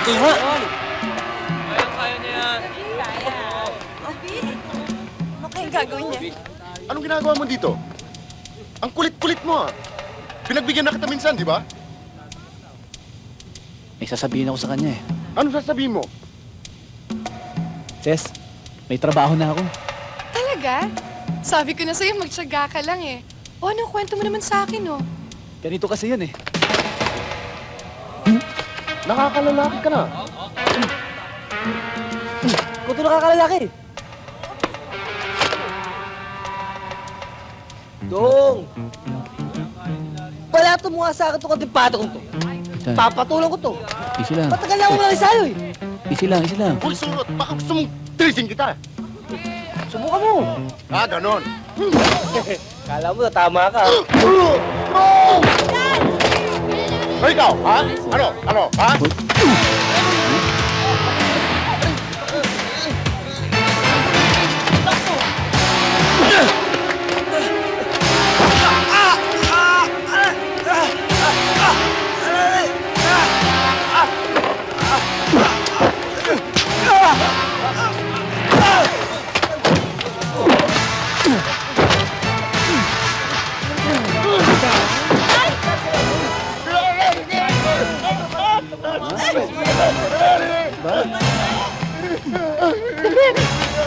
Ito nga! Kaya niya yan. Ano kayang gagawin niya? Anong ginagawa mo dito? Ang kulit-kulit mo, ah. Pinagbigyan na kita minsan, di ba? May sasabihin ako sa kanya eh. Ano sasabihin mo? Ses, may trabaho na ako. Talaga? Sabi ko na sa'yo, magtsaga ka lang eh. O, anong kwento mo naman sa akin, oh? Ganito kasi yan eh. Nakakalalaki ka na. Kung nakakalalaki. Dong! Palato mo nga sa akin itong katipato ko to. Papatulan ko to. Easy lang. Matagal na ako lang sa'yo eh. Easy lang, easy lang. Uy, surot. Baka gusto mong tirisin kita. Subukan mo. Ah, ganon. Kala mo na tama ka. Ay, ikaw, ha? Ano, ha?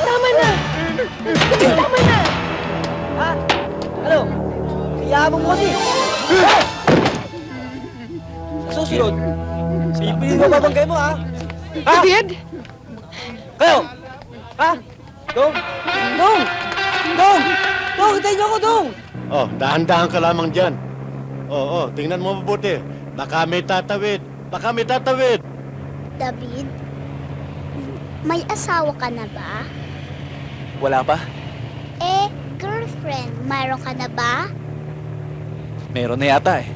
Tama na! Tama na! Ha? Ano? Iyaman mo kasi. Sa susunod, pipili mo babanggay mo ha? Ha? David? Kayo? Ha? Dong? Dong! Dong! Dong, hintayin niyo ako, Dong! Oh, dahan-dahan ka lamang dyan. Oo, tingnan mo mabuti. Baka may tatawid. Baka may tatawid. David, may asawa ka na ba? Wala pa? Eh, girlfriend, mayroon ka na ba? Meron na yata eh.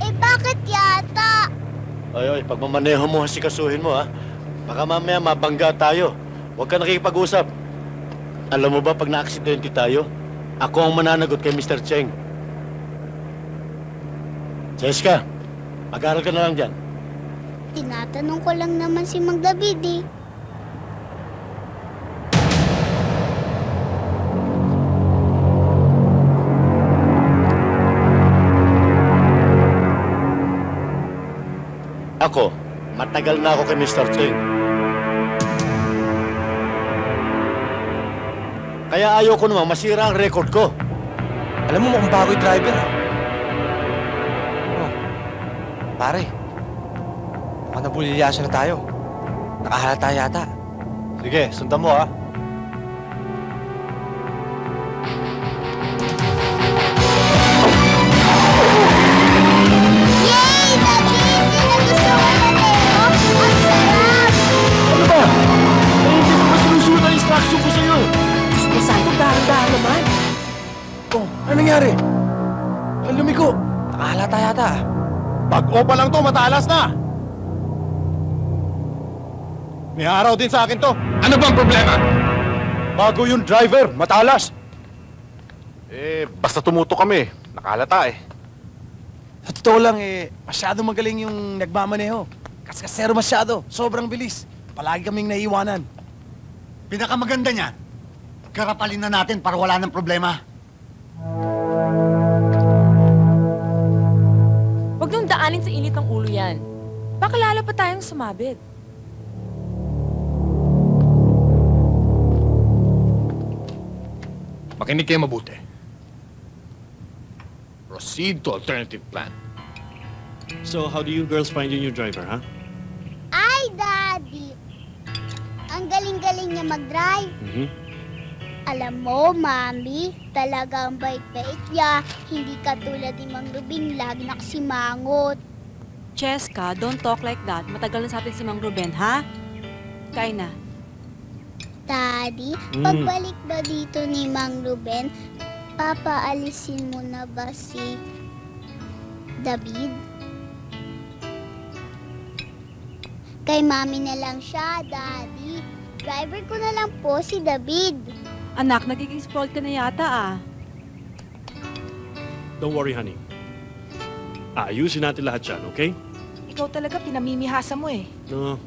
Eh, bakit yata? Ay, pagmamaneho mo, sikasuhin mo, ha? Baka mamaya mabangga tayo. Huwag ka nakikipag-usap. Alam mo ba, pag na-aksidente tayo, ako ang mananagot kay Mr. Cheng. Jessica, mag-aral ka na lang dyan. Tinatanong ko lang naman si Mang David eh. Ako, matagal na ako kay Mr. Cheng. Kaya ayoko naman masira ang record ko. Alam mo mukhang bago yung driver ha? Oh. Pare, mukhang nabulilyasan na tayo. Nakahalata yata. Sige, sundan mo, ha? Yay! David! Yan ang gusto ko maneho! Ang sarap! Ano ba? Eh, hindi ko ba sinusunod ang instruction ko sa'yo? Saan ko dahan-dahan naman? Oh, ano nangyari? Ang lumiko. Nakahalata yata ah. Pag-o pa lang to, matalas na. May araw din sa akin to. Ano bang problema? Bago yung driver, matalas. Eh, basta tumuto kami. Nakalata eh. Sa totoo lang, masyado magaling yung nagmamaneho. Kaskasero masyado. Sobrang bilis. Palagi kaming naiiwanan. Pinakamaganda niyan, karapalin na natin para wala ng problema. Huwag nung daanin sa init ng ulo yan. Baka lalo pa tayong sumabit. Makinig kayo mabuti. Proceed to alternative plan. So, how do you girls find your new driver, huh? Ay, Daddy! Ang galing-galing niya mag-drive. Alam mo, Mami, talagang bait-bait niya. Hindi katulad ni Mang Rubin, lagi nakasimangot. Cheska, don't talk like that. Matagal na sa atin si Mang Ruben, ha? Kain na. Daddy, pagbalik ba dito ni Mang Ruben, papaalisin mo na ba si David? Kay Mami na lang siya, Daddy. Driver ko na lang po si David. Anak, nagiging spoiled ka na yata, ah. Don't worry, honey. Ayusin natin lahat yan, okay? Ikaw talaga pinamimihasa mo eh. No,